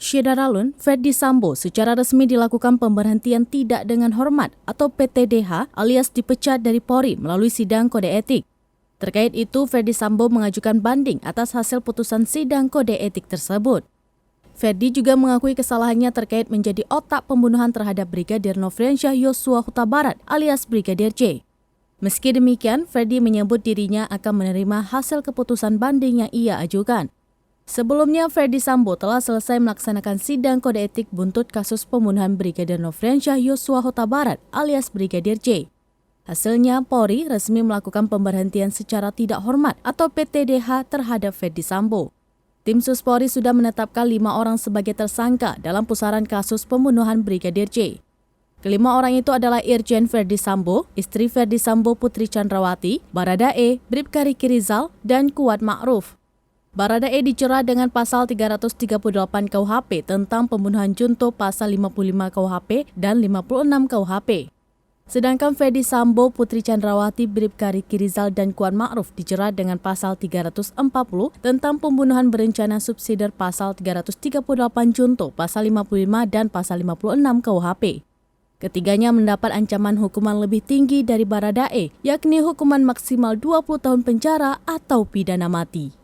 Syederalun, Ferdi Sambo secara resmi dilakukan pemberhentian tidak dengan hormat atau PTDH alias dipecat dari Polri melalui sidang kode etik. Terkait itu, Ferdi Sambo mengajukan banding atas hasil putusan sidang kode etik tersebut. Ferdi juga mengakui kesalahannya terkait menjadi otak pembunuhan terhadap Brigadir Nofriansyah Yosua Huta Barat alias Brigadir J. Meski demikian, Ferdi menyebut dirinya akan menerima hasil keputusan banding yang ia ajukan. Sebelumnya, Ferdi Sambo telah selesai melaksanakan sidang kode etik buntut kasus pembunuhan Brigadir Nofriansyah Yosua Huta Barat alias Brigadir J. Hasilnya, Polri resmi melakukan pemberhentian secara tidak hormat atau PTDH terhadap Ferdi Sambo. Tim Sus Polri sudah menetapkan 5 orang sebagai tersangka dalam pusaran kasus pembunuhan Brigadir J. Kelima orang itu adalah Irjen Ferdi Sambo, istri Ferdi Sambo Putri Chandrawati, Baradae, Bribka Riki Rizal, dan Kuat Ma'ruf. Baradae dijerat dengan pasal 338 KUHP tentang pembunuhan junto pasal 55 KUHP dan 56 KUHP. Sedangkan Ferdi Sambo, Putri Chandrawati, Bribka Riki Rizal, dan Kuat Ma'ruf dijerat dengan pasal 340 tentang pembunuhan berencana subsidiar pasal 338 junto pasal 55 dan pasal 56 KUHP. Ketiganya mendapat ancaman hukuman lebih tinggi dari Baradae, yakni hukuman maksimal 20 tahun penjara atau pidana mati.